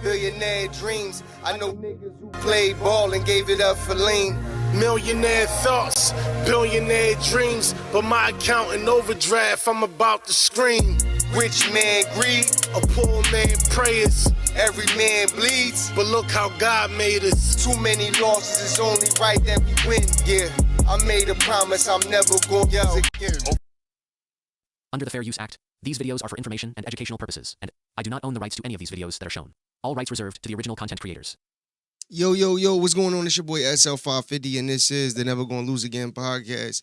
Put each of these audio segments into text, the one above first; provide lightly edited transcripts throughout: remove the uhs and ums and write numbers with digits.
Billionaire dreams. I know niggas who played ball and gave it up for lean. Millionaire thoughts, billionaire dreams, but my account in overdraft, I'm about to scream. Rich man greed, A poor man prayers, every man bleeds. but look how God made us. Too many losses, it's only right that we win. Yeah, I made a promise I'm never gonna lose again. Under the Fair Use Act, these videos are for information and educational purposes, and I do not own the rights to any of these videos that are shown. All rights reserved to the original content creators. Yo, what's going on? It's your boy SL550, and this is the Never Gonna Lose Again podcast.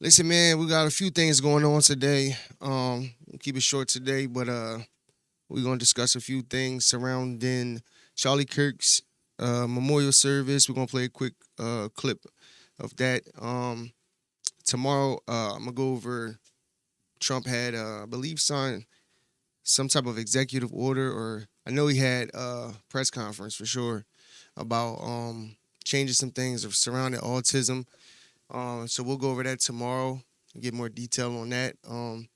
Listen, man, we got a few things going on today. We'll keep it short today, but we're gonna discuss a few things surrounding Charlie Kirk's memorial service. We're gonna play a quick clip of that. Tomorrow, I'm gonna go over. Trump had, I believe, signed some type of executive order, or I know he had a press conference for sure about changing some things surrounding autism. So we'll go over that tomorrow and get more detail on that. We're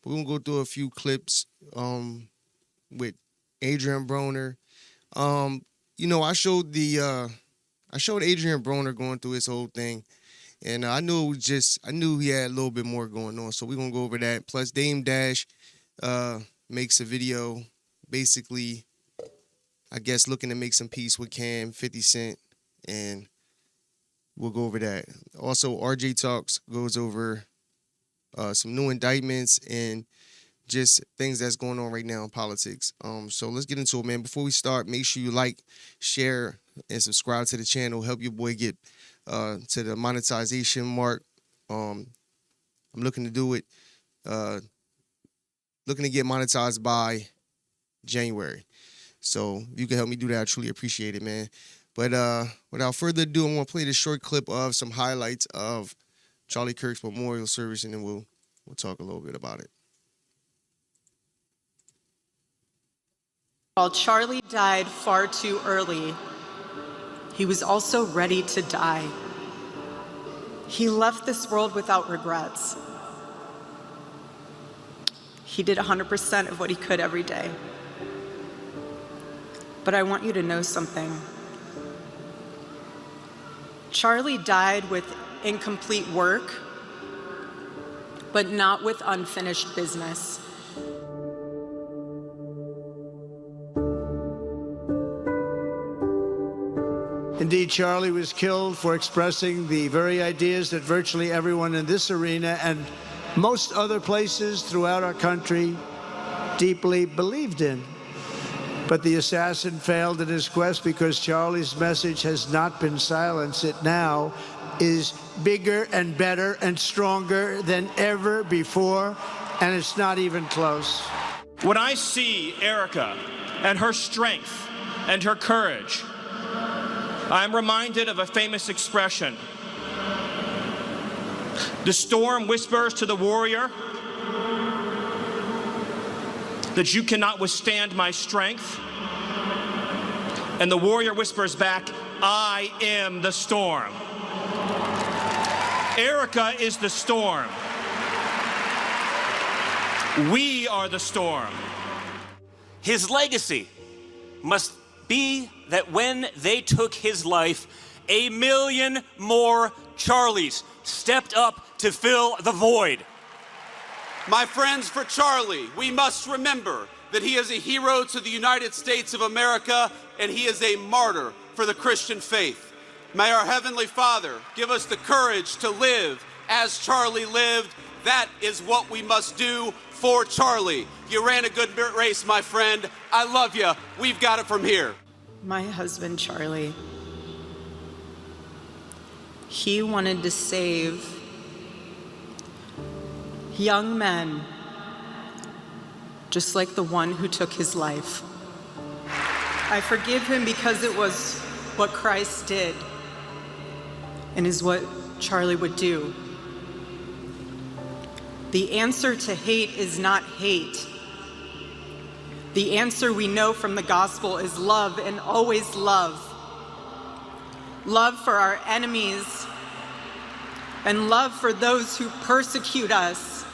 gonna go through a few clips with Adrein Broner. I showed Adrein Broner going through his whole thing. And I knew he had a little bit more going on. So we're going to go over that. Plus, Dame Dash makes a video basically, I guess, looking to make some peace with Cam, 50 Cent, and we'll go over that. Also, RJ Talks goes over some new indictments and just things that's going on right now in politics. So let's get into it, man. Before we start, make sure you like, share, and subscribe to the channel. Help your boy get to the monetization mark. I'm looking to do it. Looking to get monetized by January. So if you can help me do that, I truly appreciate it, man. But without further ado, I'm gonna play this short clip of some highlights of Charlie Kirk's memorial service, and then we'll talk a little bit about it. While Charlie died far too early, he was also ready to die. He left this world without regrets. He did 100% of what he could every day. But I want you to know something. Charlie died with incomplete work, but not with unfinished business. Indeed, Charlie was killed for expressing the very ideas that virtually everyone in this arena and most other places throughout our country deeply believed in. But the assassin failed in his quest because Charlie's message has not been silenced. It now is bigger and better and stronger than ever before, and it's not even close. When I see Erica and her strength and her courage, I'm reminded of a famous expression. The storm whispers to the warrior that you cannot withstand my strength. And the warrior whispers back, I am the storm. Erica is the storm. We are the storm. His legacy must be that when they took his life, 1 million more Charlies stepped up to fill the void. My friends, for Charlie, we must remember that he is a hero to the United States of America, and he is a martyr for the Christian faith. May our Heavenly Father give us the courage to live as Charlie lived. That is what we must do for Charlie. You ran a good race, my friend. I love you. We've got it from here. My husband, Charlie, he wanted to save young men just like the one who took his life. I forgive him because it was what Christ did and is what Charlie would do. The answer to hate is not hate. The answer we know from the gospel is love, and always love. Love for our enemies and love for those who persecute us.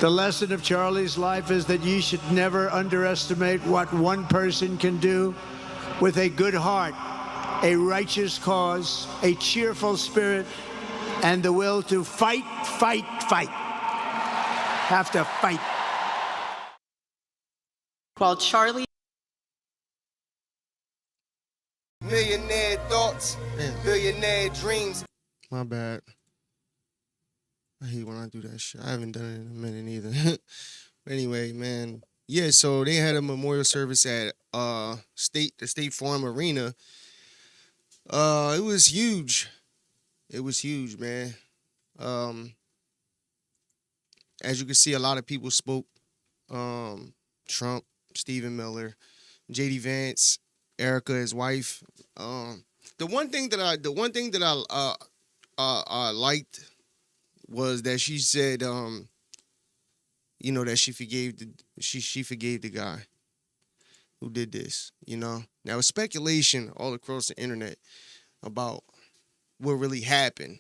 The lesson of Charlie's life is that you should never underestimate what one person can do with a good heart, a righteous cause, a cheerful spirit, and the will to fight, fight, fight. Have to fight. While Charlie Millionaire thoughts, billionaire dreams. My bad. I hate when I do that shit. I haven't done it in a minute either. But anyway, man. Yeah, so they had a memorial service at the State Farm Arena. It was huge. It was huge, man. As you can see, a lot of people spoke. Trump, Stephen Miller, JD Vance, Erica, his wife. The one thing that I liked was that she said, you know, that she forgave the guy who did this. You know, now it's speculation all across the internet about what really happened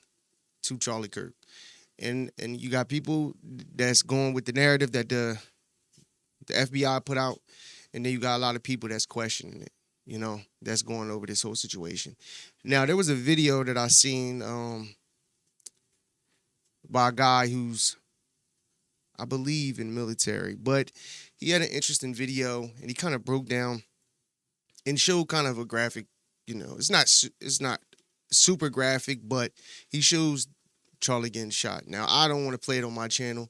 to Charlie Kirk, and you got people that's going with the narrative that the FBI put out, and then you got a lot of people that's questioning it. You know, that's going over this whole situation. Now there was a video that I seen by a guy who's, I believe, in military, but he had an interesting video, and he kind of broke down and showed kind of a graphic. You know, it's not super graphic, but he shows Charlie getting shot. Now I don't want to play it on my channel,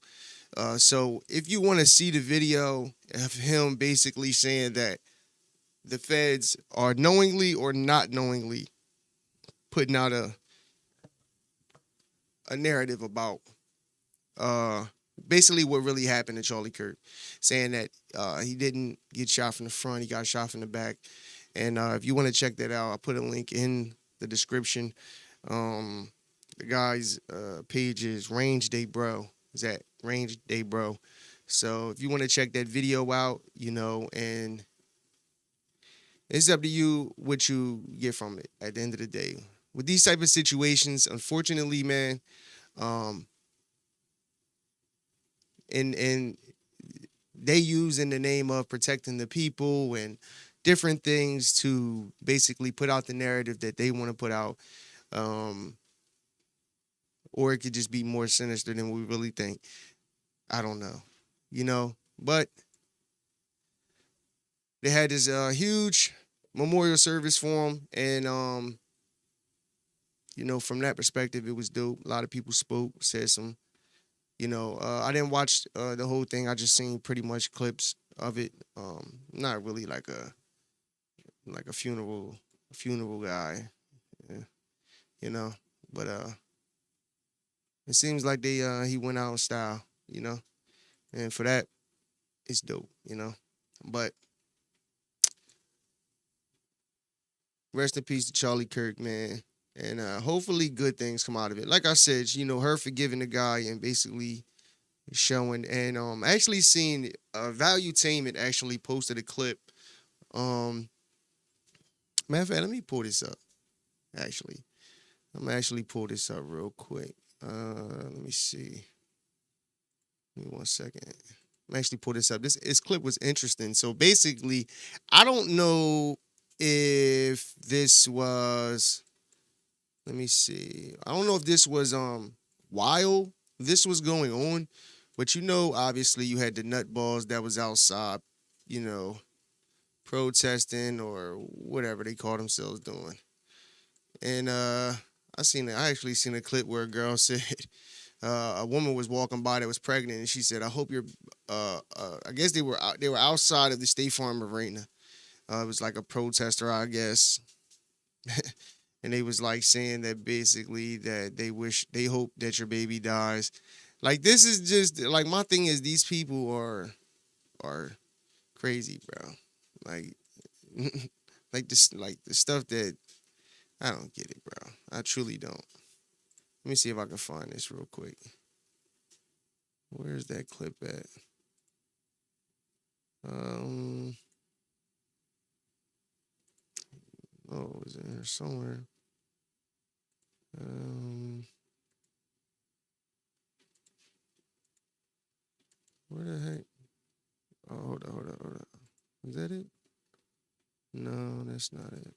so if you want to see the video of him basically saying that the feds are knowingly or not knowingly putting out a narrative about basically what really happened to Charlie Kirk, saying that he didn't get shot from the front, he got shot from the back. And if you want to check that out, I'll put a link in the description. The guy's page is Range Day Bro. Is that Range Day Bro? So if you want to check that video out, you know, and it's up to you what you get from it at the end of the day. With these type of situations, unfortunately, man, and they use in the name of protecting the people and different things to basically put out the narrative that they want to put out. Or it could just be more sinister than we really think. I don't know, you know, but they had this huge memorial service for him, and you know, from that perspective, it was dope. A lot of people spoke, said some, you know, I didn't watch the whole thing. I just seen pretty much clips of it. Not really like a funeral guy, yeah, you know, but it seems like he went out in style, you know, and for that, it's dope, you know, but rest in peace to Charlie Kirk, man. And hopefully good things come out of it. Like I said, you know, her forgiving the guy and basically showing, and actually seeing Valuetainment actually posted a clip. Matter of fact, let me pull this up. Actually, I'm gonna actually pull this up real quick. Let me see. Give me 1 second. I'm actually pull this up. This clip was interesting. So basically, I don't know if this was. Let me see. I don't know if this was while this was going on, but you know, obviously you had the nutballs that was outside, you know, protesting or whatever they call themselves doing. And I actually seen a clip where a girl said a woman was walking by that was pregnant, and she said, "I hope you're." I guess they were outside of the State Farm Arena. It was like a protester, I guess. And they was like saying that basically that they hope that your baby dies. Like, this is just like, my thing is, these people are crazy, bro. Like, like the stuff that I don't get it, bro. I truly don't. Let me see if I can find this real quick. Where's that clip at? Oh, is it here somewhere? Is that it? No, that's not it.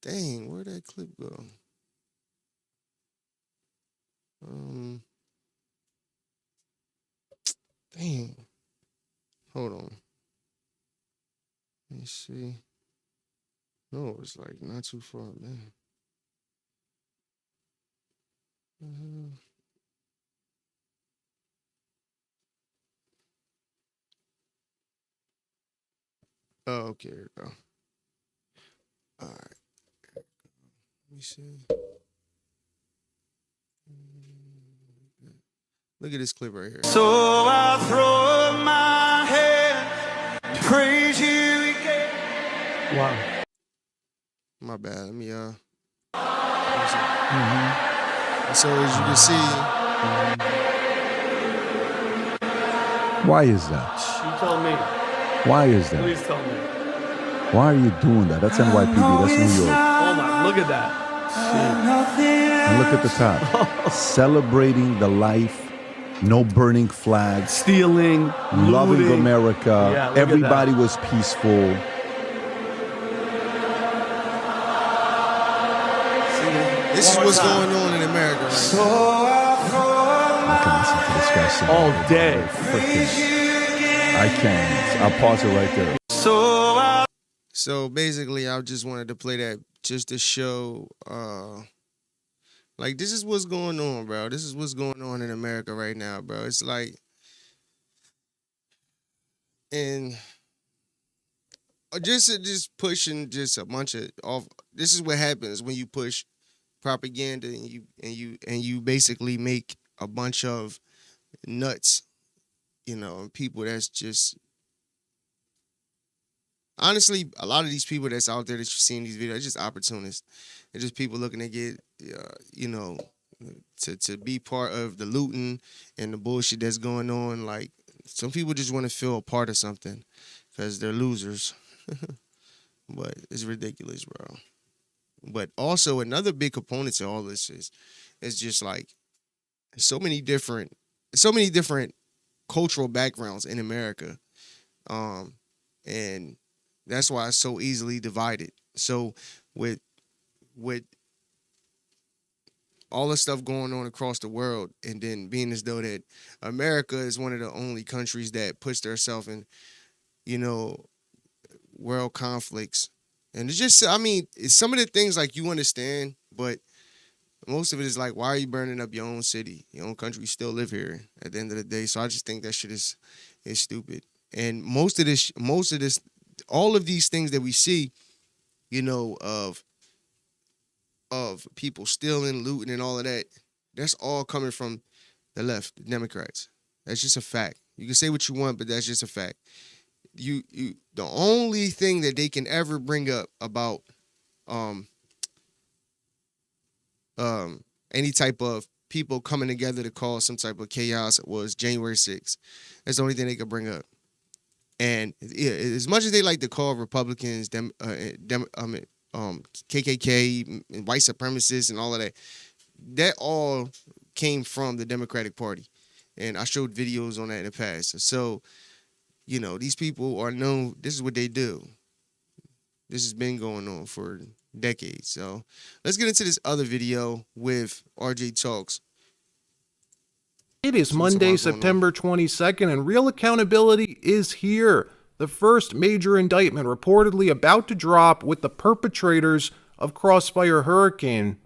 Dang, where'd that clip go? Dang. Hold on. Let me see. No, it's like not too far, man. Oh, okay, here we go. All right. Let me see. Look at this clip right here. So I'll throw up my head, praise you again. Wow. My bad. Let me So as you can see, Why is that? You tell me. Why is that? Please tell me. Why are you doing that? That's NYPD. That's New York. Oh my, look at that. And look at the top. Celebrating the life, no burning flags, Stealing, loving looting. America. Yeah, look at Everybody that. was peaceful. this is what's going on in America right now. I can listen to this guy sing All day. I can't. I'll pause it right there. So basically, I just wanted to play that just to show, like, this is what's going on, bro. This is what's going on in America right now, bro. It's like, and just pushing just a bunch of off. This is what happens when you push propaganda and you basically make a bunch of nuts, and people that's just. Honestly, a lot of these people that's out there that you see in these videos, they're just opportunists. They're just people looking to get, to be part of the looting and the bullshit that's going on. Like, some people just want to feel a part of something because they're losers. But it's ridiculous, bro. But also another big component to all this is just like so many different cultural backgrounds in America. And that's why it's so easily divided. So with all the stuff going on across the world, and then being as though that America is one of the only countries that puts themselves in, world conflicts. And it's just, it's some of the things like you understand, but most of it is like, why are you burning up your own city, your own country? You still live here at the end of the day. So I just think that shit is stupid. And most of this, all of these things that we see, of people stealing, looting, and all of that, that's all coming from the left, the Democrats. That's just a fact. You can say what you want, but that's just a fact. The only thing that they can ever bring up about any type of people coming together to cause some type of chaos was January 6th. That's the only thing they could bring up. And as much as they like to call Republicans, KKK, and white supremacists, and all of that, that all came from the Democratic Party. And I showed videos on that in the past. So, these people are known. This is what they do. This has been going on for decades. So let's get into this other video with RJ Talks. It is Monday, September 22nd, and real accountability is here. The first major indictment reportedly about to drop with the perpetrators of Crossfire Hurricane.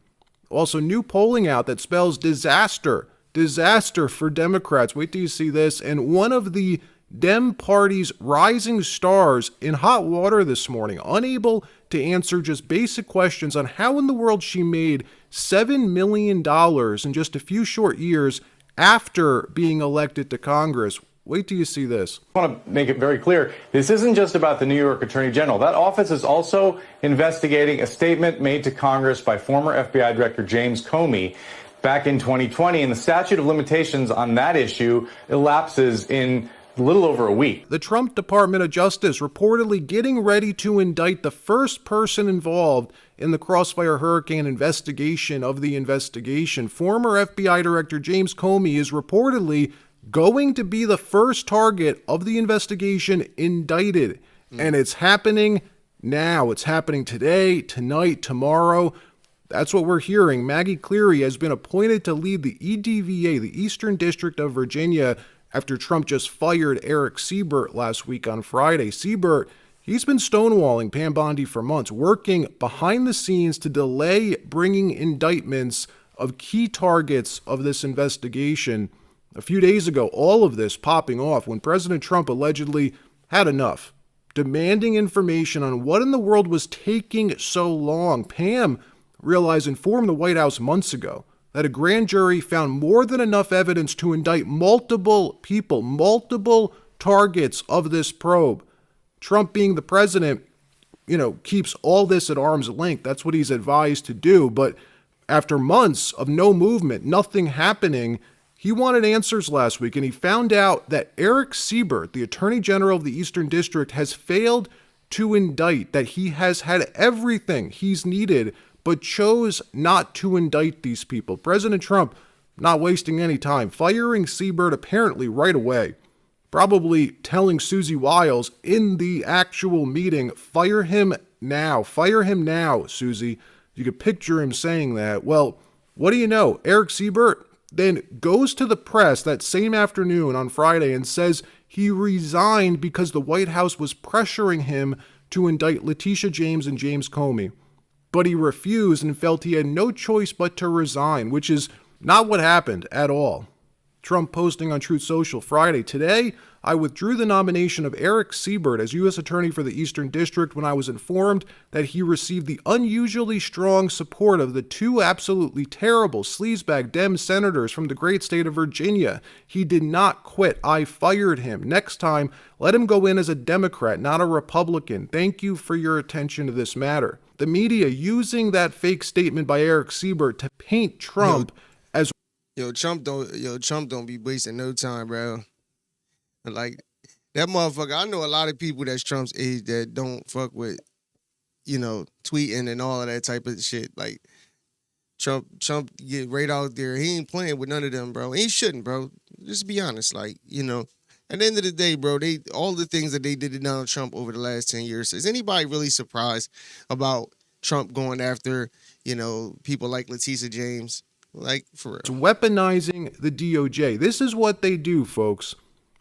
Also, new polling out that spells disaster. Disaster for Democrats. Wait till you see this. And one of the Dem Party's rising stars in hot water this morning, unable to answer just basic questions on how in the world she made $7 million in just a few short years after being elected to Congress. Wait till you see this. I want to make it very clear, this isn't just about the New York Attorney General. That office is also investigating a statement made to Congress by former FBI Director James Comey back in 2020, and the statute of limitations on that issue elapses in a little over a week. The Trump Department of Justice reportedly getting ready to indict the first person involved in the Crossfire Hurricane investigation of the investigation. Former FBI Director James Comey is reportedly going to be the first target of the investigation indicted. And it's happening now. It's happening today, tonight, tomorrow. That's what we're hearing. Maggie Cleary has been appointed to lead the EDVA, the Eastern District of Virginia, after Trump just fired Eric Siebert last week on Friday. Siebert, he's been stonewalling Pam Bondi for months, working behind the scenes to delay bringing indictments of key targets of this investigation. A few days ago, all of this popping off when President Trump allegedly had enough, demanding information on what in the world was taking so long. Pam informed the White House months ago that a grand jury found more than enough evidence to indict multiple people, multiple targets of this probe. Trump, being the president, keeps all this at arm's length. That's what he's advised to do. But after months of no movement, nothing happening, he wanted answers last week, and he found out that Eric Siebert, the Attorney General of the Eastern District, has failed to indict, that he has had everything he's needed but chose not to indict these people. President Trump not wasting any time, firing Siebert apparently right away, probably telling Susie Wiles in the actual meeting, fire him now, Susie. You could picture him saying that. Well, what do you know? Eric Siebert then goes to the press that same afternoon on Friday and says he resigned because the White House was pressuring him to indict Letitia James and James Comey. But he refused and felt he had no choice but to resign, which is not what happened at all. Trump posting on Truth Social Friday, "Today, I withdrew the nomination of Eric Siebert as U.S. Attorney for the Eastern District when I was informed that he received the unusually strong support of the two absolutely terrible sleazebag Dem senators from the great state of Virginia. He did not quit. I fired him. Next time, let him go in as a Democrat, not a Republican. Thank you for your attention to this matter." The media using that fake statement by Eric Siebert to paint Trump as Trump don't be wasting no time, bro. Like, that motherfucker, I know a lot of people that's Trump's age that don't fuck with, tweeting and all of that type of shit. Like, Trump get right out there. He ain't playing with none of them, bro. He shouldn't, bro. Just be honest. Like, at the end of the day, bro, all the things that they did to Donald Trump over the last 10 years, is anybody really surprised about Trump going after, people like Letitia James? Like, for real. weaponizing the DOJ. This is what they do, folks.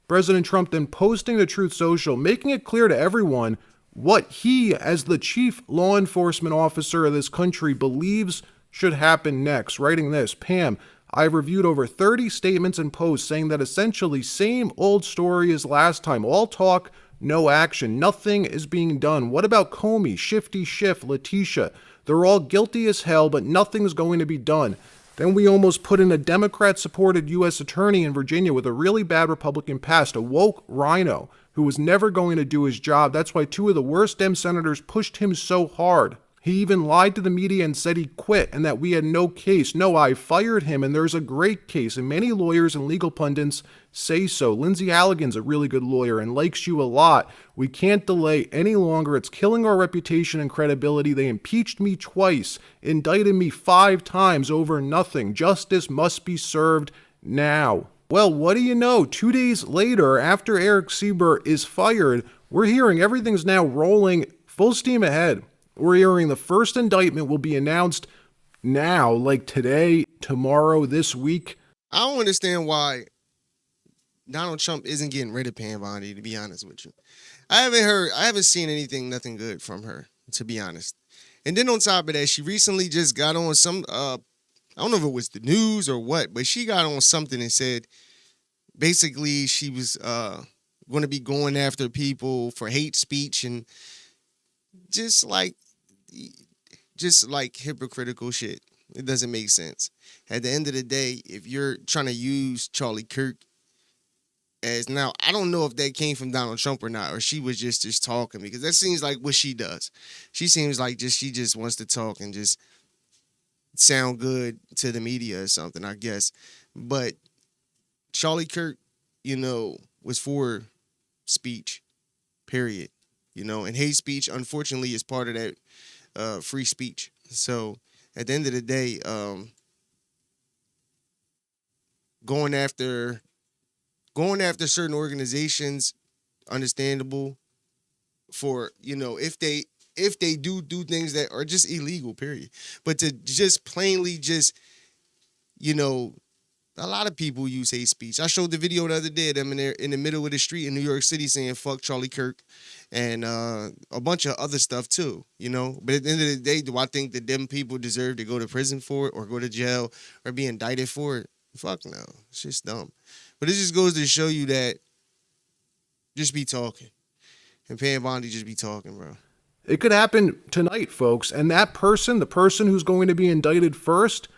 President Trump then posting to Truth Social, making it clear to everyone what he, as the chief law enforcement officer of this country, believes should happen next. Writing this, "Pam, I've reviewed over 30 statements and posts saying that essentially same old story as last time. All talk, no action. Nothing is being done. What about Comey, Shifty Schiff, Letitia? They're all guilty as hell, but nothing's going to be done." Then we almost put in a Democrat-supported U.S. attorney in Virginia with a really bad Republican past, a woke rhino who was never going to do his job. That's why two of the worst Dem senators pushed him so hard. He even lied to the media and said he quit and that we had no case. No, I fired him and there's a great case, and many lawyers and legal pundits say so. Lindsay Halligan's a really good lawyer and likes you a lot. We can't delay any longer. It's killing our reputation and credibility. They impeached me twice, indicted me 5 times over nothing. Justice must be served now. Well, what do you know? 2 days later, after Eric Siebert is fired, we're hearing everything's now rolling full steam ahead. We're hearing the first indictment will be announced now, like today, tomorrow, this week. I don't understand why Donald Trump isn't getting rid of Pam Bondi, to be honest with you. I haven't seen nothing good from her, to be honest. And then on top of that, she recently just got on some, I don't know if it was the news or what, but she got on something and said, basically she was going to be going after people for hate speech and just like hypocritical shit. It doesn't make sense. At the end of the day, if you're trying to use Charlie Kirk as, now, I don't know if that came from Donald Trump or not, or she was just talking, because that seems like what she does. She seems like she just wants to talk and just sound good to the media or something, I guess. But Charlie Kirk, was for speech, period. And hate speech, unfortunately, is part of that free speech. So at the end of the day, going after going after certain organizations, understandable for, if they do things that are just illegal, period. But to just plainly a lot of people use hate speech. I showed the video the other day of them in the middle of the street in New York City saying fuck Charlie Kirk and a bunch of other stuff too, But at the end of the day, do I think that them people deserve to go to prison for it or go to jail or be indicted for it? Fuck no. It's just dumb. But it just goes to show you that just be talking. And Pam Bondi just be talking, bro. It could happen tonight, folks. And that person, the person who's going to be indicted first,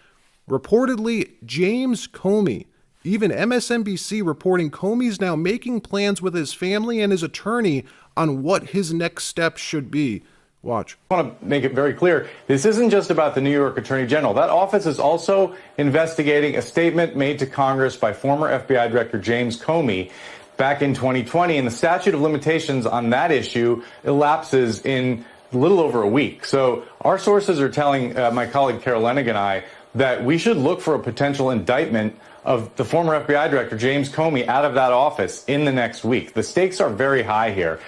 reportedly James Comey. Even MSNBC reporting Comey's now making plans with his family and his attorney on what his next steps should be. Watch. I want to make it very clear, this isn't just about the New York Attorney General. That office is also investigating a statement made to Congress by former FBI Director James Comey back in 2020, and the statute of limitations on that issue elapses in a little over a week. So our sources are telling my colleague Carol Lenig and I that we should look for a potential indictment of the former FBI Director James Comey out of that office in the next week. The stakes are very high here.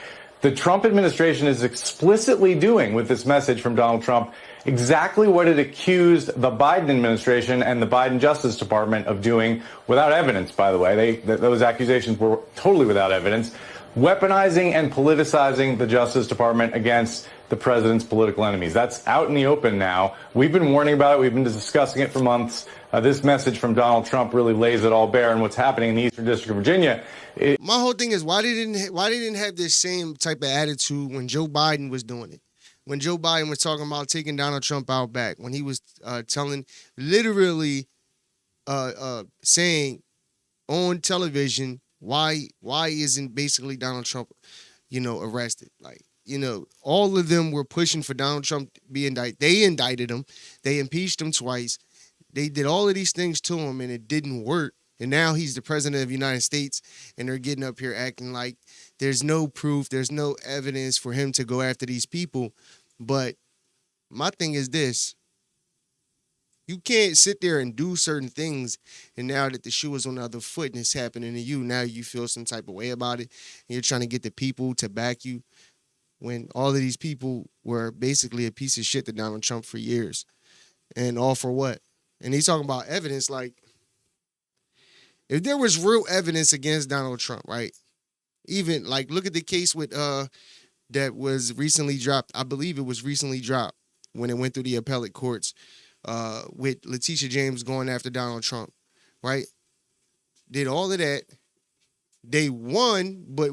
The Trump administration is explicitly doing with this message from Donald Trump exactly what it accused the Biden administration and the Biden Justice Department of doing without evidence, by the way. Those accusations were totally without evidence, weaponizing and politicizing the Justice Department against the president's political enemies. That's out in the open now. We've been warning about it. We've been discussing it for months. This message from Donald Trump really lays it all bare. And what's happening in the Eastern District of Virginia. My whole thing is why they didn't have this same type of attitude when Joe Biden was doing it. When Joe Biden was talking about taking Donald Trump out back, when he was saying on television why isn't basically Donald Trump, arrested? Like, all of them were pushing for Donald Trump to be indicted. They indicted him. They impeached him twice. They did all of these things to him, and it didn't work. And now he's the president of the United States, and they're getting up here acting like there's no proof, there's no evidence for him to go after these people. But my thing is this. You can't sit there and do certain things, and now that the shoe is on the other foot and it's happening to you, now you feel some type of way about it, and you're trying to get the people to back you when all of these people were basically a piece of shit to Donald Trump for years. And all for what? And he's talking about evidence like, if there was real evidence against Donald Trump, right? Even like look at the case with that was recently dropped. I believe it was recently dropped when it went through the appellate courts with Letitia James going after Donald Trump, right? Did all of that. They won, but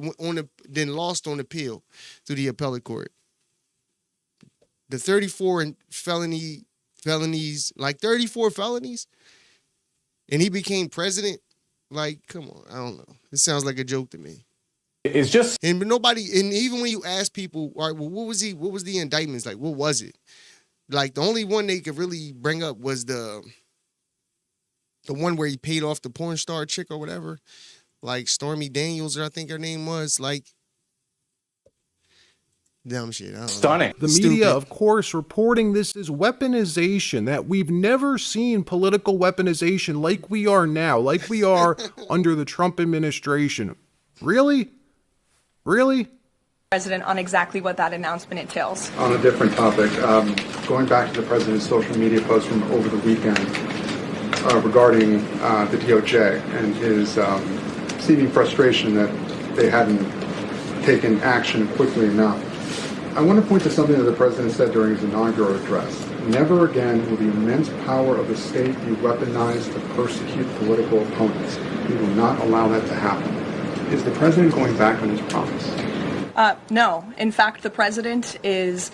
then lost on appeal through the appellate court. The 34 felonies, like 34 felonies, and he became president. Like, come on, I don't know. It sounds like a joke to me. It's just, and nobody, and even when you ask people, all right, well, what was the indictments like? What was it? Like, the only one they could really bring up was the one where he paid off the porn star chick or whatever, like Stormy Daniels, or I think her name was, like, dumb shit. I don't stunning. The media, of course, reporting this is weaponization, that we've never seen political weaponization like we are now, like we are under the Trump administration. Really? Really? President on exactly what that announcement entails. On a different topic, going back to the president's social media post from over the weekend regarding the DOJ and his seeming frustration that they hadn't taken action quickly enough. I want to point to something that the president said during his inaugural address. Never again will the immense power of the state be weaponized to persecute political opponents. We will not allow that to happen. Is the president going back on his promise? No. In fact, the president is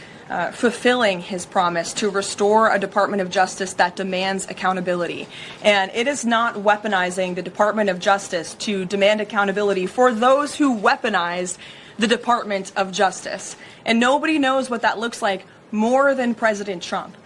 fulfilling his promise to restore a Department of Justice that demands accountability. And it is not weaponizing the Department of Justice to demand accountability for those who weaponized the Department of Justice. And nobody knows what that looks like more than President Trump.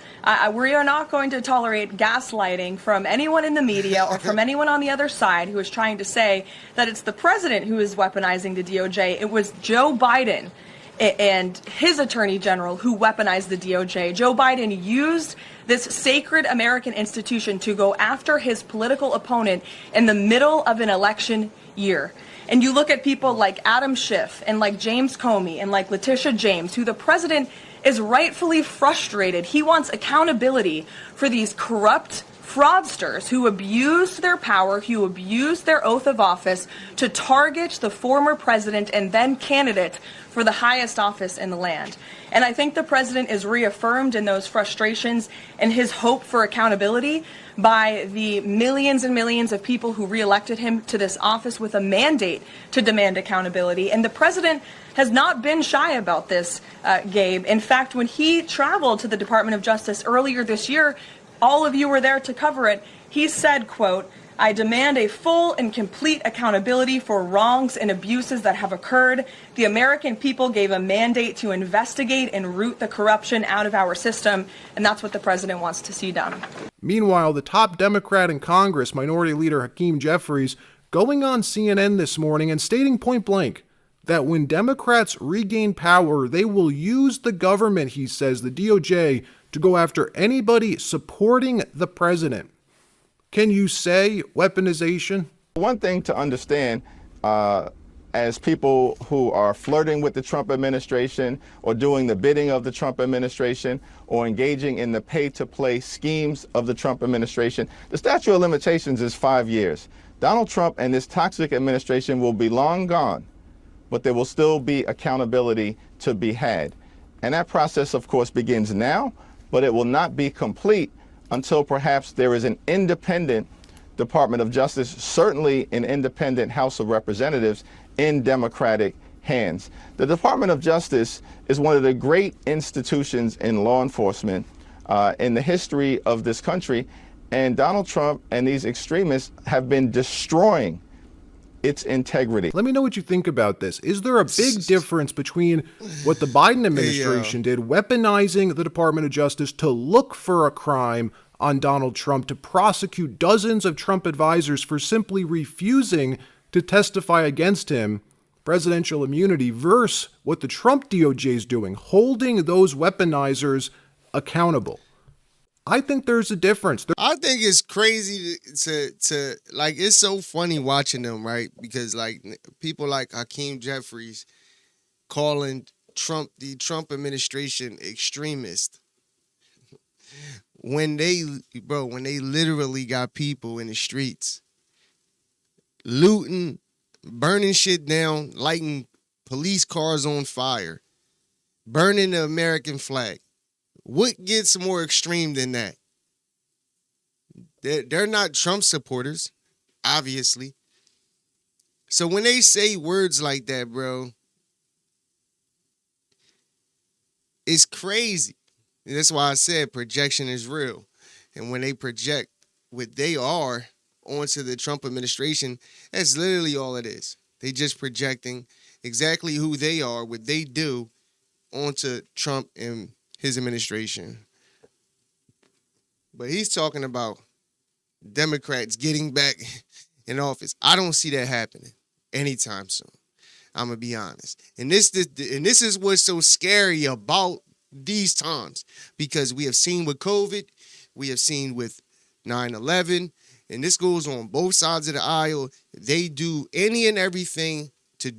We are not going to tolerate gaslighting from anyone in the media or from anyone on the other side who is trying to say that it's the president who is weaponizing the DOJ. It was Joe Biden and his attorney general who weaponized the DOJ. Joe Biden used this sacred American institution to go after his political opponent in the middle of an election year. And you look at people like Adam Schiff and like James Comey and like Letitia James, who the president is rightfully frustrated. He wants accountability for these corrupt fraudsters who abused their power, who abused their oath of office to target the former president and then candidate for the highest office in the land. And I think the president is reaffirmed in those frustrations and his hope for accountability by the millions and millions of people who reelected him to this office with a mandate to demand accountability. And the president has not been shy about this, Gabe. In fact, when he traveled to the Department of Justice earlier this year, all of you were there to cover it. He said, quote, "I demand a full and complete accountability for wrongs and abuses that have occurred. The American people gave a mandate to investigate and root the corruption out of our system, and that's what the president wants to see done." Meanwhile, the top Democrat in Congress, Minority Leader Hakeem Jeffries, going on CNN this morning and stating point blank that when Democrats regain power, they will use the government, he says, the DOJ, to go after anybody supporting the president. Can you say weaponization? One thing to understand, as people who are flirting with the Trump administration or doing the bidding of the Trump administration or engaging in the pay-to-play schemes of the Trump administration, the statute of limitations is 5 years. Donald Trump and this toxic administration will be long gone, but there will still be accountability to be had. And that process, of course, begins now, but it will not be complete until perhaps there is an independent Department of Justice, certainly an independent House of Representatives in Democratic hands. The Department of Justice is one of the great institutions in law enforcement in the history of this country, and Donald Trump and these extremists have been destroying its integrity. Let me know what you think about this. Is there a big difference between what the Biden administration did, weaponizing the Department of Justice to look for a crime on Donald Trump, to prosecute dozens of Trump advisors for simply refusing to testify against him, presidential immunity, versus what the Trump DOJ is doing, holding those weaponizers accountable? I think there's a difference. I think it's crazy to like, it's so funny watching them, right? Because like people like Hakeem Jeffries calling the Trump administration extremist when they literally got people in the streets looting, burning shit down, lighting police cars on fire, burning the American flag. What gets more extreme than that? They're not Trump supporters, obviously. So when they say words like that, bro, it's crazy. And that's why I said projection is real. And when they project what they are onto the Trump administration, that's literally all it is. They just projecting exactly who they are, what they do, onto Trump and his administration. But he's talking about Democrats getting back in office. I don't see that happening anytime soon. I'm gonna be honest. And this is what's so scary about these times, because we have seen with COVID, we have seen with 9/11, and this goes on both sides of the aisle. They do any and everything to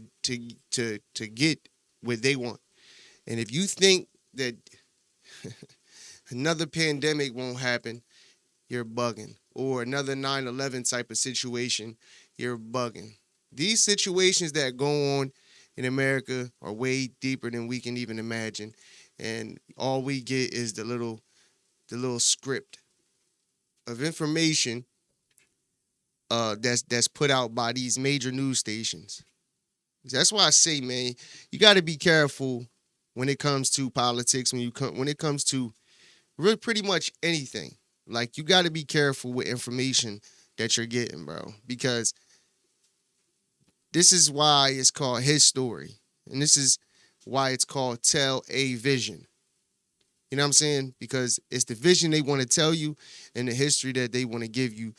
get what they want. And if you think that another pandemic won't happen, you're bugging. Or another 9/11 type of situation, you're bugging. These situations that go on in America are way deeper than we can even imagine. And all we get is the little script of information that's put out by these major news stations. That's why I say, man, you got to be careful when it comes to politics, when it comes to really pretty much anything. Like, you got to be careful with information that you're getting, bro, because this is why it's called His Story, and this is why it's called Tell a Vision. You know what I'm saying? Because it's the vision they want to tell you and the history that they want to give you.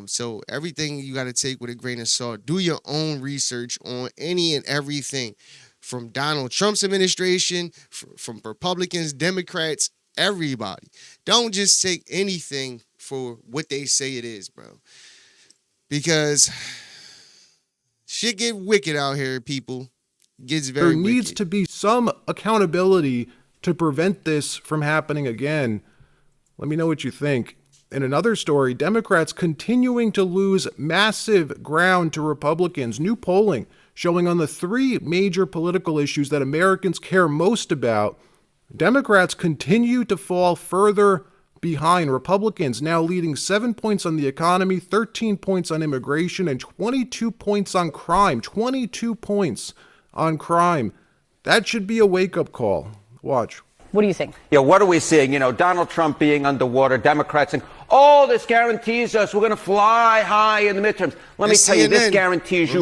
So everything you got to take with a grain of salt. Do your own research on any and everything, from Donald Trump's administration, from Republicans, Democrats, everybody. Don't just take anything for what they say it is, bro. Because Shit get wicked out here, people. It gets very There needs wicked. to be some accountability to prevent this from happening again. Let me know what you think. In another story, Democrats continuing to lose massive ground to Republicans. New polling showing on the three major political issues that Americans care most about, Democrats continue to fall further behind. Republicans now leading 7 points on the economy, 13 points on immigration, and 22 points on crime. 22 points on crime. That should be a wake-up call. Watch. What do you think? Yeah, what are we seeing? You know, Donald Trump being underwater, Democrats saying, oh, this guarantees us we're going to fly high in the midterms. Let me tell you, this guarantees you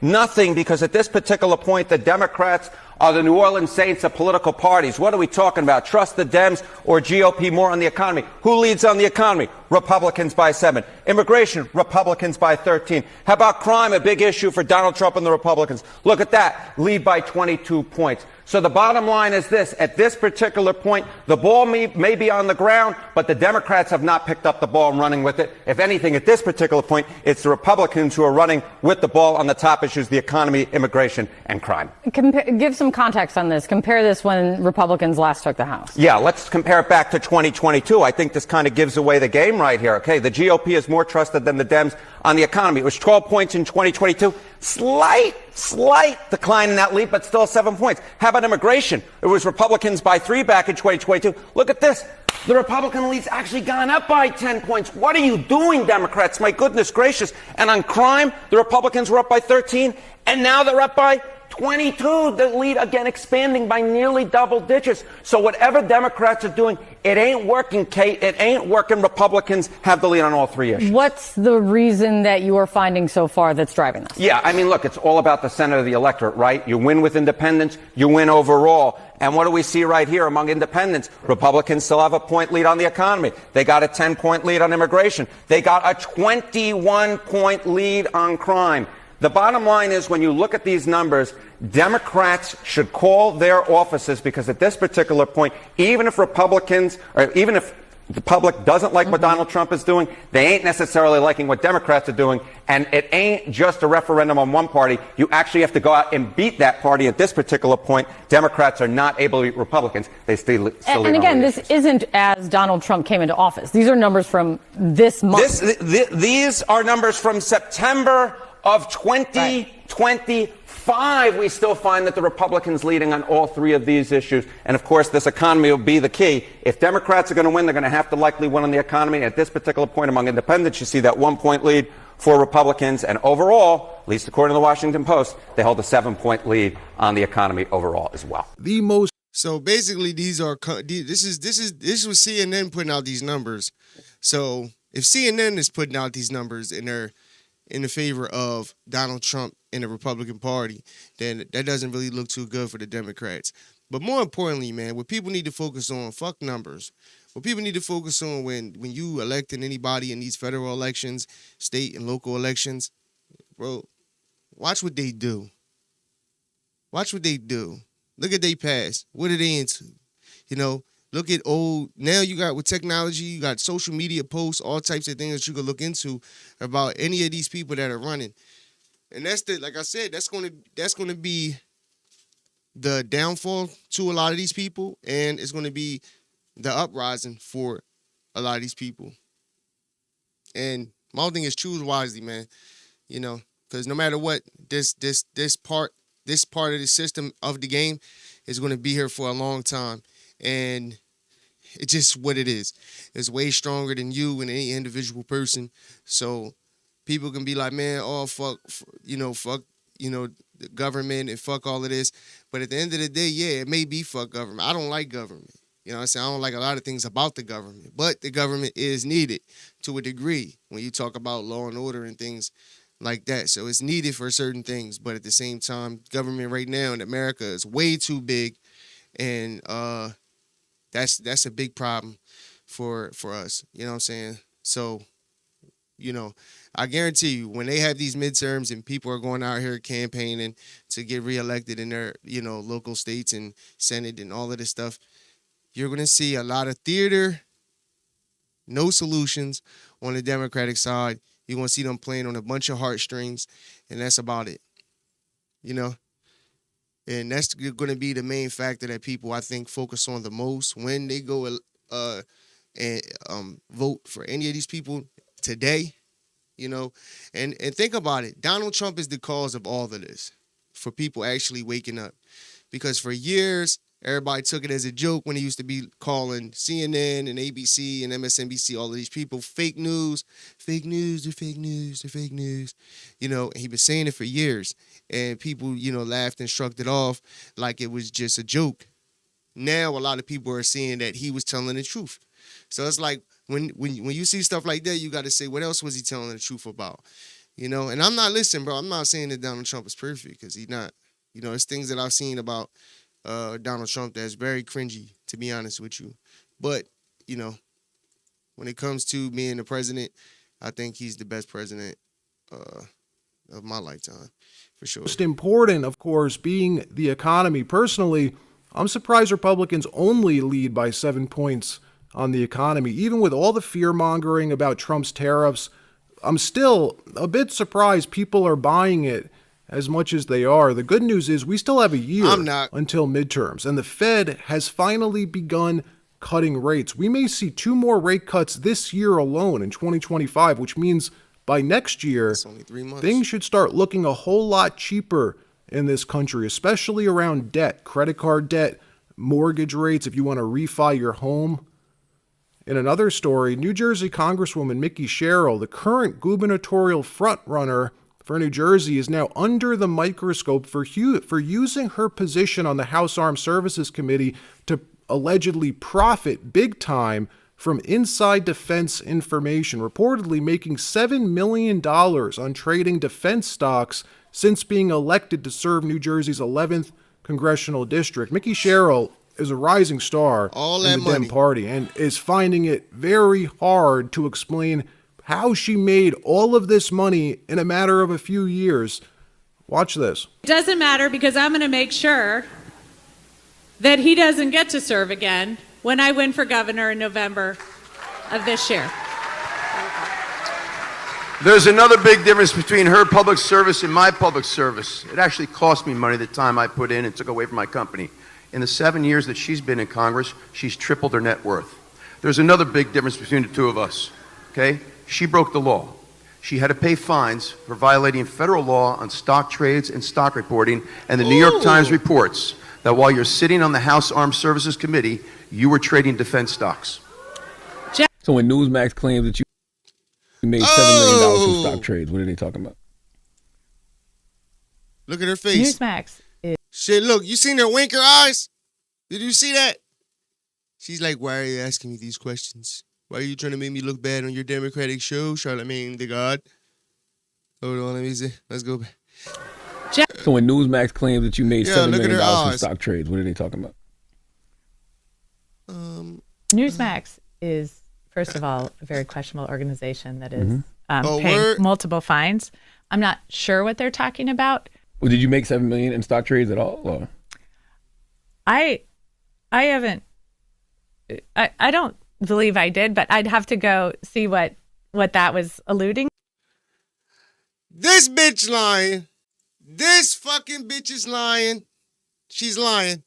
nothing, because at this particular point, the Democrats are the New Orleans Saints of political parties. What are we talking about? Trust the Dems or GOP more on the economy? Who leads on the economy? Republicans by 7. Immigration, Republicans by 13. How about crime, a big issue for Donald Trump and the Republicans? Look at that, lead by 22 points. So the bottom line is this. At this particular point, the ball may be on the ground, but the Democrats have not picked up the ball and running with it. If anything, at this particular point, it's the Republicans who are running with the ball on the top issues, the economy, immigration, and crime. Give some context on this. Compare this when Republicans last took the House. Yeah, let's compare it back to 2022. I think this kind of gives away the game right here. Okay, the GOP is more trusted than the Dems on the economy. It was 12 points in 2022. Slight decline in that lead, but still 7 points. How about immigration? It was Republicans by 3 back in 2022. Look at this. The Republican lead's actually gone up by 10 points. What are you doing, Democrats? My goodness gracious. And on crime, the Republicans were up by 13, and now they're up by 22. The lead, again, expanding by nearly double digits. So whatever Democrats are doing, it ain't working, Kate. It ain't working. Republicans have the lead on all three issues. What's the reason that you are finding so far that's driving this? Yeah, I mean, look, it's all about the center of the electorate, right? You win with independents, you win overall. And what do we see right here among independents? Republicans still have a point lead on the economy. They got a 10-point lead on immigration. They got a 21-point lead on crime. The bottom line is, when you look at these numbers, Democrats should call their offices, because at this particular point, even if Republicans, or even if the public doesn't like what Donald Trump is doing, they ain't necessarily liking what Democrats are doing. And it ain't just a referendum on one party. You actually have to go out and beat that party. At this particular point, Democrats are not able to beat Republicans. They still lead on And again, all this isn't as Donald Trump came into office. These are numbers from this month. These are numbers from September of 2025. We still find that the Republicans leading on all three of these issues. And of course, this economy will be the key. If Democrats are going to win, they're going to have to likely win on the economy. At this particular point among independents, you see that 1-point lead for Republicans. And overall, at least according to the Washington Post, they hold a 7-point lead on the economy overall as well. So basically, this was CNN putting out these numbers. So if CNN is putting out these numbers and they're in the favor of Donald Trump and the Republican Party, then that doesn't really look too good for the Democrats. But more importantly, man, what people need to focus on, fuck numbers. What people need to focus on when you electing anybody in these federal elections, state and local elections, bro, watch what they do. Watch what they do. Look at they past. What are they into? You know, look at now you got with technology, you got social media posts, all types of things that you could look into about any of these people that are running. And like I said, that's gonna be the downfall to a lot of these people, and it's gonna be the uprising for a lot of these people. And my whole thing is choose wisely, man. You know, because no matter what, this part of the system of the game is gonna be here for a long time. And it's just what it is. It's way stronger than you and any individual person. So people can be like, man, fuck the government and fuck all of this. But at the end of the day, yeah, it may be fuck government. I don't like government. You know what I'm saying? I don't like a lot of things about the government. But the government is needed to a degree when you talk about law and order and things like that. So it's needed for certain things. But at the same time, government right now in America is way too big. And that's a big problem for us. You know what I'm saying? So, you know, I guarantee you, when they have these midterms and people are going out here campaigning to get reelected in their, local states and Senate and all of this stuff, you're going to see a lot of theater, no solutions on the Democratic side. You're going to see them playing on a bunch of heartstrings, and that's about it. You know? And that's going to be the main factor that people, I think, focus on the most when they go and vote for any of these people today. You know? And think about it. Donald Trump is the cause of all of this, for people actually waking up. Because for years, everybody took it as a joke when he used to be calling CNN and ABC and MSNBC, all of these people, fake news, they're fake news. You know, and he been saying it for years. And people, you know, laughed and shrugged it off like it was just a joke. Now, a lot of people are seeing that he was telling the truth. So it's like, when you see stuff like that, you got to say, what else was he telling the truth about? You know, and I'm not listening, bro. I'm not saying that Donald Trump is perfect, because he's not. You know, it's things that I've seen about Donald Trump that's very cringy, to be honest with you. But, you know, when it comes to being the president, I think he's the best president of my lifetime, for sure. Most important, of course, being the economy. Personally, I'm surprised Republicans only lead by 7 points on the economy. Even with all the fear-mongering about Trump's tariffs, I'm still a bit surprised people are buying it as much as they are. The good news is we still have a year until midterms, and the Fed has finally begun cutting rates. We may see 2 more rate cuts this year alone in 2025, which means by next year, only 3 months. Things should start looking a whole lot cheaper in this country, especially around debt, credit card debt, mortgage rates, if you want to refi your home. In another story, New Jersey Congresswoman Mickey Sherrill, the current gubernatorial frontrunner for New Jersey, is now under the microscope for using her position on the House Armed Services Committee to allegedly profit big time from inside defense information, reportedly making $7 million on trading defense stocks since being elected to serve New Jersey's 11th congressional district. Mickey Sherrill is a rising star in the Dem Party and is finding it very hard to explain how she made all of this money in a matter of a few years. Watch this. It doesn't matter, because I'm going to make sure that he doesn't get to serve again when I win for governor in November of this year. There's another big difference between her public service and my public service. It actually cost me money the time I put in and took away from my company. In the 7 years that she's been in Congress, she's tripled her net worth. There's another big difference between the two of us, okay? She broke the law. She had to pay fines for violating federal law on stock trades and stock reporting, and the New York Times reports that while you're sitting on the House Armed Services Committee, you were trading defense stocks. So when Newsmax claims that you made $7 million from stock trades, what are they talking about? Look at her face. Newsmax. Shit, look, you seen her winker eyes? Did you see that? She's like, why are you asking me these questions? Why are you trying to make me look bad on your Democratic show, Charlamagne the God? Hold on, let me see. Let's go back. So when Newsmax claims that you made $7 million from eyes. stock trades, what are they talking about? Newsmax is, first of all, a very questionable organization that is paying word? multiple fines. I'm not sure what they're talking about. Well, did you make $7 million in stock trades at all? Or? I haven't. I don't believe I did, but I'd have to go see what that was alluding. This bitch lying. This fucking bitch is lying. She's lying.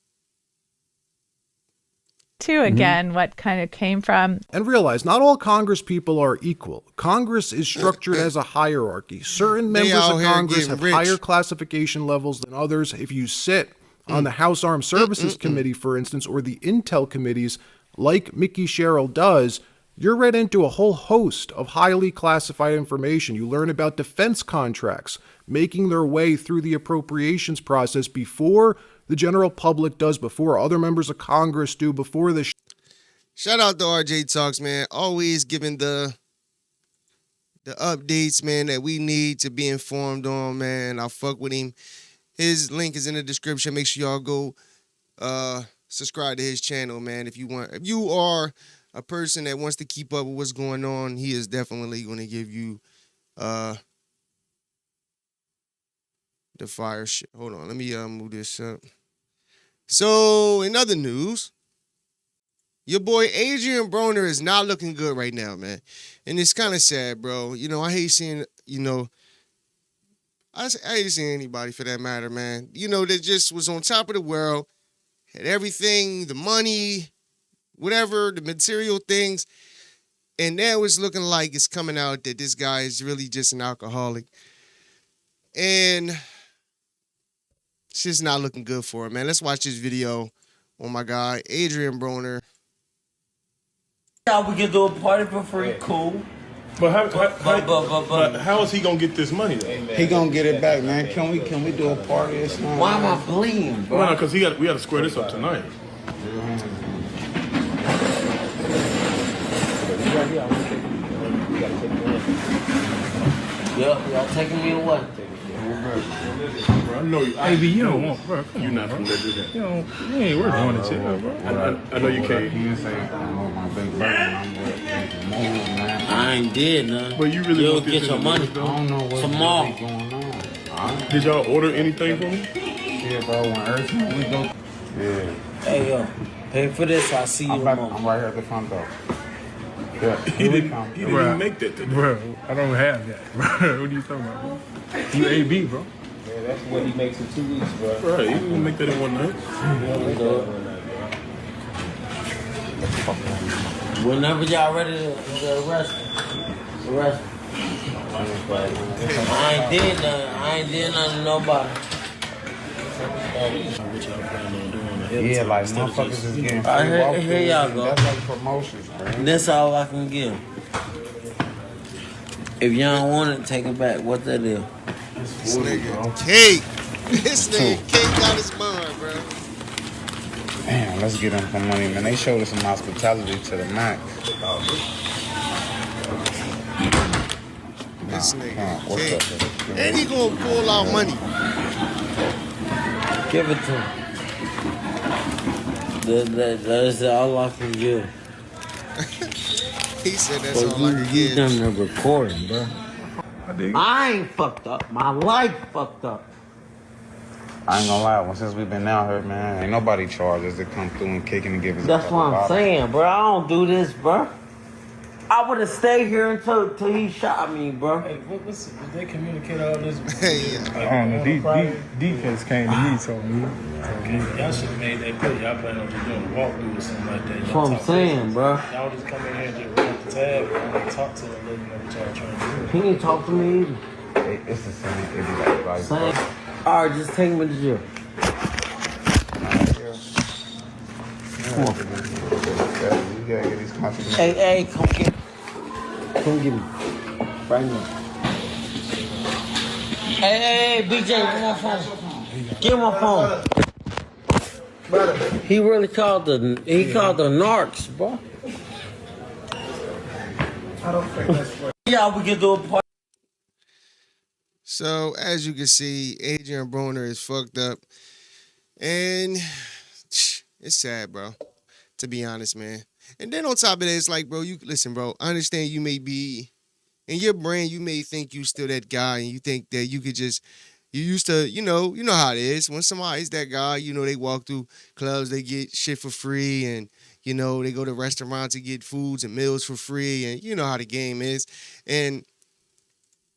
To again, what kind of came from. And realize not all Congress people are equal. Congress is structured as a hierarchy. Certain members of Congress have higher classification levels than others. If you sit on the House Armed Services Committee, for instance, or the Intel committees, like Mickey Sherrill does, you're read into a whole host of highly classified information. You learn about defense contracts making their way through the appropriations process before the general public does, before other members of Congress do, before the... Shout out to RJ Talks, man. Always giving the updates, man, that we need to be informed on, man. I fuck with him. His link is in the description. Make sure y'all go subscribe to his channel, man. If you are a person that wants to keep up with what's going on, he is definitely going to give you the fire shit. Hold on, let me move this up. So, in other news, Your boy Adrein Broner is not looking good right now, man. And it's kind of sad, bro. You know, I hate seeing, I hate seeing anybody for that matter, man. You know, that just was on top of the world, had everything, the money, whatever, the material things. And now it's looking like it's coming out that this guy is really just an alcoholic. And it's just not looking good for him, man. Let's watch this video on my guy, Adrein Broner. Yeah, we can do a party for free, cool. But how is he gonna get this money though? He gonna get it back, man. Can we do a party or something? Why am I bleeding, bro? No, because we got to square this up tonight. Yeah, y'all taking me away. Bro, I know you. Hey, you don't want, bro. Come You're on, not bro. from there, do that. You ain't worth doing it, bro. I know you can't. I ain't did nothing. But you really You'll want this get in your the money news, though? tomorrow. Did y'all order anything from him? Yeah, bro. When every time we go. Yeah. Hey, yo, pay for this. I'll see you tomorrow. I'm right here at the front door. Yeah. He didn't even make that today. Bro, I don't have that, bro. What are you talking about, bro? You AB, bro. Yeah, that's what he makes in 2 weeks, bro. Right, he didn't make that in one night. Whenever y'all ready to arrest me. Arrest me. I ain't did nothing to nobody. Yeah, like motherfuckers is getting free Here y'all go. That's like promotions, man. That's all I can give. If y'all don't want it, take it back. What that is? This nigga Kate. This nigga Kate got his mind, bro. Damn, let's get them some money, man. They showed us some hospitality to the max. This nigga Kate. And he gonna pull out money. Give it to him. That's all I can give. He said that's all I can You give. done the recording, bro. I ain't fucked up. My life fucked up. I ain't gonna lie, since we've been out here, man, ain't nobody charged us to come through and kicking and giving us That's what I'm saying, bro. I don't do this, bro. I would have stayed here until he shot me, bro. Hey, did they communicate all this? I don't know. Defense came to me, told me. Y'all should have made that play. Y'all planning on just doing a walkthrough or something like that. That's what I'm saying, bro. Y'all just come in here and just run up the tab and talk to them, let them know what y'all trying to do. He ain't talk to me either. It's the same. It's like Same. All right, just take me to jail. Come on. You gotta get these consequences. Hey, come get me. Right now. Hey, BJ, give my phone. Give my phone. He really called the narcs, bro. I don't think that's what. Yeah, we can do a party. So, as you can see, Adrein Broner is fucked up. And it's sad, bro. To be honest, man. And then on top of that, it's like, bro, listen, bro, I understand you may be, in your brain, you may think you still that guy, and you think that you could just, you used to, you know how it is. When somebody's that guy, they walk through clubs, they get shit for free, and, they go to restaurants to get foods and meals for free, and you know how the game is. And,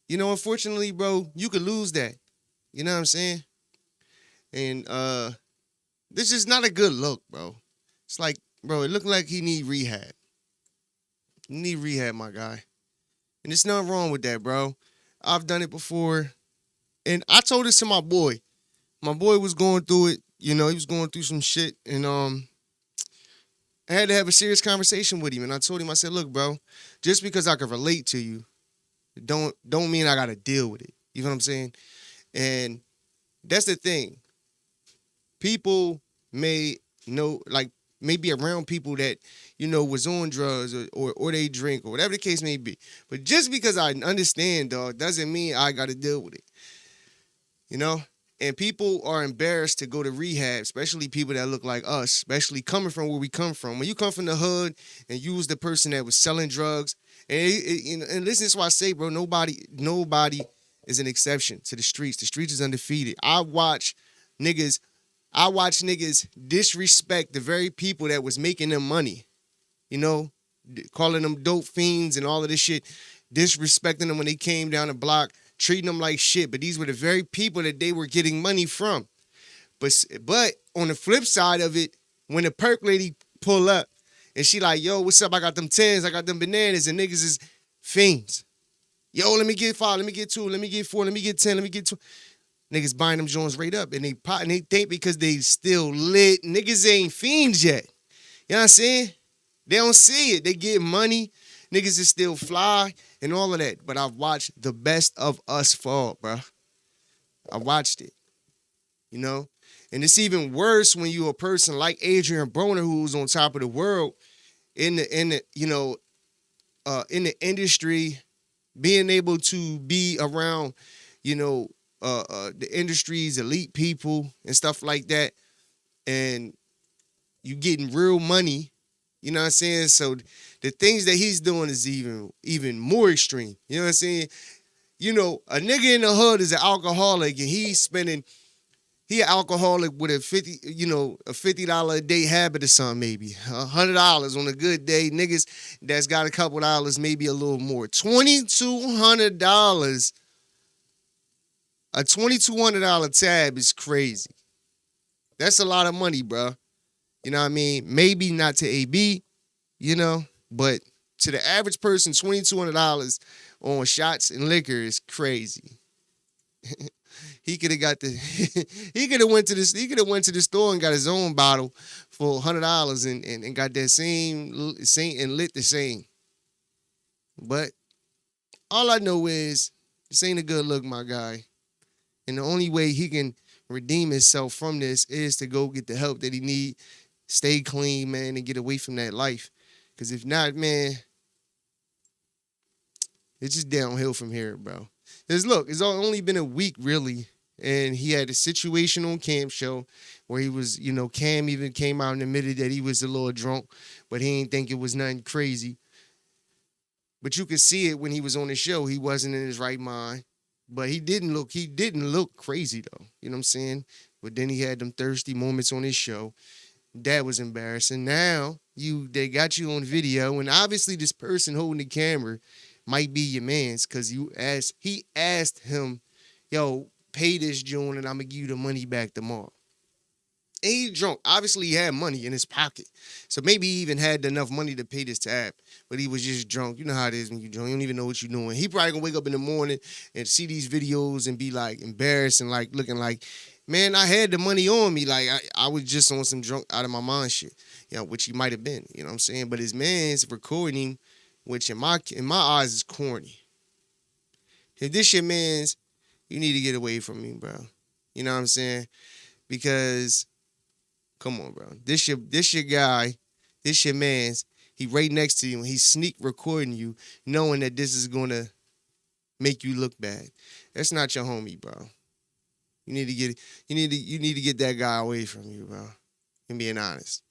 unfortunately, bro, you could lose that. You know what I'm saying? And this is not a good look, bro. It's like, bro, it looked like he need rehab. You need rehab, my guy. And there's nothing wrong with that, bro. I've done it before. And I told this to my boy. My boy was going through it. He was going through some shit. And I had to have a serious conversation with him. And I told him, I said, look, bro, just because I can relate to you, don't mean I got to deal with it. You know what I'm saying? And that's the thing. People may know, like, maybe around people that, was on drugs or they drink or whatever the case may be. But just because I understand, dog, doesn't mean I got to deal with it. And people are embarrassed to go to rehab, especially people that look like us, especially coming from where we come from. When you come from the hood and you was the person that was selling drugs, and listen, that's why I say, bro, nobody is an exception to the streets. The streets is undefeated. I watch niggas disrespect the very people that was making them money. you know, calling them dope fiends and all of this shit, disrespecting them when they came down the block, treating them like shit. But these were the very people that they were getting money from. But on the flip side of it, when the perk lady pull up and she like, yo, what's up? I got them 10s, I got them bananas, and niggas is fiends. Yo, let me get 5, let me get 2, let me get 4, let me get 10, let me get 2. Niggas buying them joints right up, and they pot, and they think because they still lit, niggas ain't fiends yet. You know what I'm saying? They don't see it. They get money. Niggas is still fly and all of that. But I've watched the best of us fall, bro. I watched it. You know? And it's even worse when you a person like Adrein Broner, who's on top of the world in the industry, being able to be around, the industry's elite people and stuff like that, and you getting real money. You know what I'm saying? So the things that he's doing is even more extreme. You know what I'm saying? You know, a nigga in the hood is an alcoholic, and he an alcoholic with a $50 a day habit or something, maybe $100 on a good day. Niggas that's got a couple dollars, maybe a little more. $2,200. A $2,200 tab is crazy. That's a lot of money, bro. You know what I mean? Maybe not to AB, but to the average person, $2,200 on shots and liquor is crazy. He could have got he could have went to the store and got his own bottle for $100 and got that same and lit the same. But all I know is this ain't a good look, my guy. And the only way he can redeem himself from this is to go get the help that he need, stay clean, man, and get away from that life. Because if not, man, it's just downhill from here, bro. Because look, it's only been a week, really, and he had a situation on Cam's show where he was, Cam even came out and admitted that he was a little drunk, but he didn't think it was nothing crazy. But you could see it when he was on the show. He wasn't in his right mind. But he didn't look crazy, though. You know what I'm saying? But then he had them thirsty moments on his show. That was embarrassing. Now, they got you on video, and obviously this person holding the camera might be your man's, because he asked him, yo, pay this joint and I'm going to give you the money back tomorrow. And he drunk. Obviously, he had money in his pocket. So maybe he even had enough money to pay this tab. But he was just drunk. You know how it is when you're drunk. You don't even know what you're doing. He probably going to wake up in the morning and see these videos and be like embarrassed and like looking like, man, I had the money on me. Like I was just on some drunk out of my mind shit. Which he might have been. You know what I'm saying? But his man's recording him, which in my eyes is corny. If this your man's, you need to get away from me, bro. You know what I'm saying? Because come on, bro. This your guy. This your man's. He right next to you, and he's sneak recording you, knowing that this is gonna make you look bad. That's not your homie, bro. You need to get that guy away from you, bro. And being honest.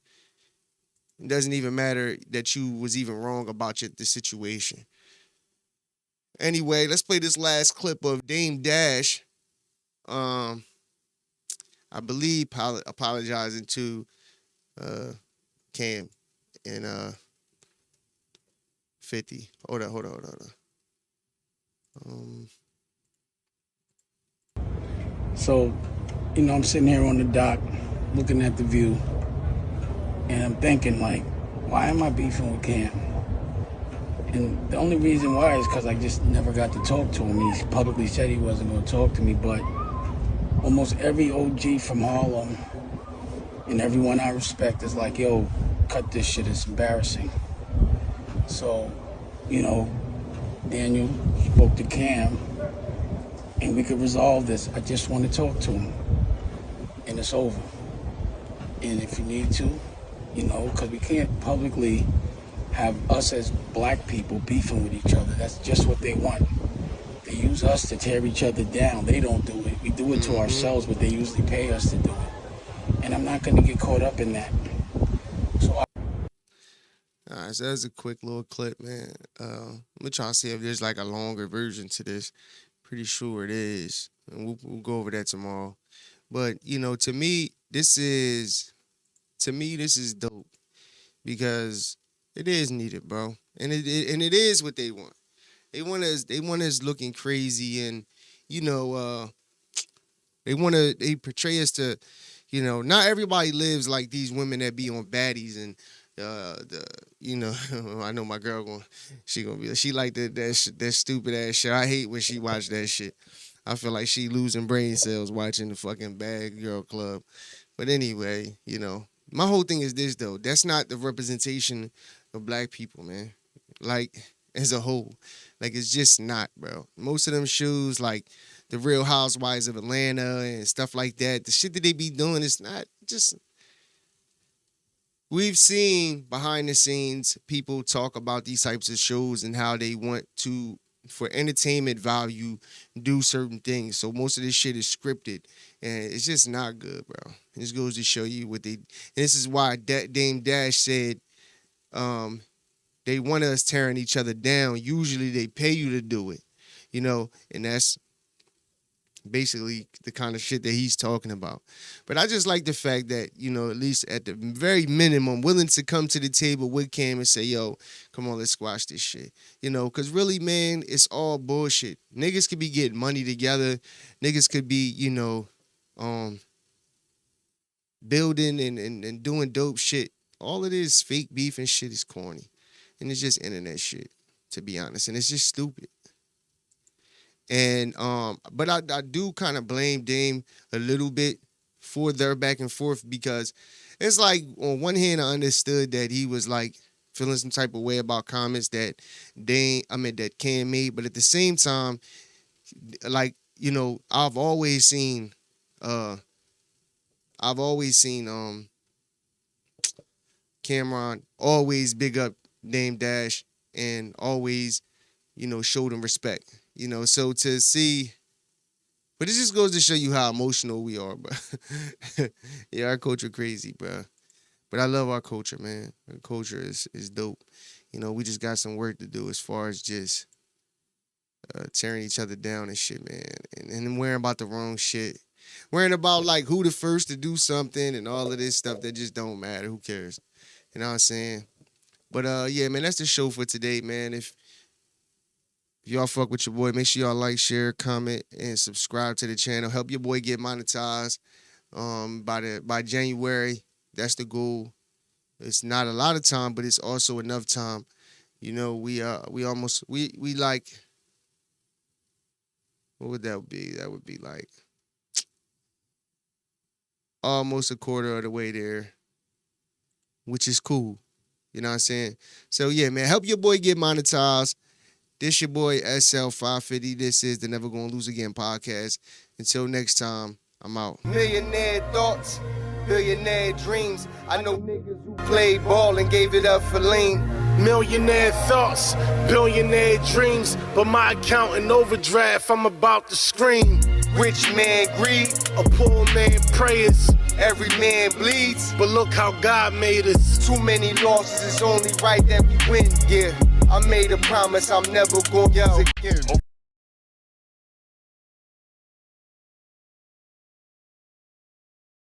It doesn't even matter that you was even wrong about the situation. Anyway, let's play this last clip of Dame Dash. I believe apologizing to Cam and 50. Hold on. So, I'm sitting here on the dock looking at the view, and I'm thinking, like, why am I beefing with Cam? And the only reason why is because I just never got to talk to him. He publicly said he wasn't going to talk to me, but almost every OG from Harlem and everyone I respect is like, yo, cut this shit, it's embarrassing. So, Daniel spoke to Cam, and we could resolve this. I just want to talk to him, and it's over. And if you need to, because we can't publicly have us as black people beefing with each other. That's just what they want. They use us to tear each other down. They don't do it. We do it to ourselves, but they usually pay us to do it. And I'm not going to get caught up in that. All right, so that's a quick little clip, man. I'm going to try to see if there's like a longer version to this. Pretty sure it is. And we'll go over that tomorrow. But, to me, this is dope. Because, It is needed, bro. And it is what they want. They want us looking crazy, and you know, they portray us to, you know, not everybody lives like these women that be on baddies and I know my girl she like that stupid ass shit. I hate when she watch that shit. I feel like she losing brain cells watching the fucking Bad Girl Club. But anyway, you know, my whole thing is this though. That's not the representation of black people, man. Like as a whole, like it's just not, bro. Most of them shows like the Real Housewives of Atlanta and stuff like that, the shit that they be doing is not just. We've seen behind the scenes people talk about these types of shows and how they want to, for entertainment value, do certain things. So most of this shit is scripted, and it's just not good, bro. It just goes to show you what they. And this is why Dame Dash said, they want us tearing each other down. Usually they pay you to do it, you know, and that's basically the kind of shit that he's talking about. But I just like the fact that, you know, at least at the very minimum, willing to come to the table with Cam and say, yo, come on, let's squash this shit. You know, because really, man, it's all bullshit. Niggas could be getting money together. Niggas could be, you know, building and doing dope shit. All it is fake beef and shit is corny. And it's just internet shit, to be honest. And it's just stupid. And but I do kind of blame Dame a little bit for their back and forth, because it's like on one hand I understood that he was like feeling some type of way about comments that Cam made, but at the same time, like, you know, I've always seen Cameron always big up Dame Dash and always, you know, showed him respect. You know, so to see, but it just goes to show you how emotional we are, bro. Yeah, our culture crazy, bro. But I love our culture, man. Our culture is dope. You know, we just got some work to do as far as just tearing each other down and shit, man. And worrying about the wrong shit. Worrying about, like, who the first to do something and all of this stuff that just don't matter. Who cares? You know what I'm saying? But, yeah, man, that's the show for today, man. If y'all fuck with your boy, make sure y'all like, share, comment, and subscribe to the channel. Help your boy get monetized by January. That's the goal. It's not a lot of time, but it's also enough time. You know, we like, what would that be? That would be like almost a quarter of the way there, which is cool. You know what I'm saying? So yeah, man, help your boy get monetized. This your boy SL550. This is the Never Gonna Lose Again podcast. Until next time, I'm out. Millionaire thoughts, billionaire dreams. I know niggas who played ball and gave it up for lean. Millionaire thoughts, billionaire dreams, but my account in overdraft, I'm about to scream. Rich man greed, a poor man prayers. Every man bleeds, but look how God made us. Too many losses, it's only right that we win. Yeah, I made a promise I'm never gonna lose again.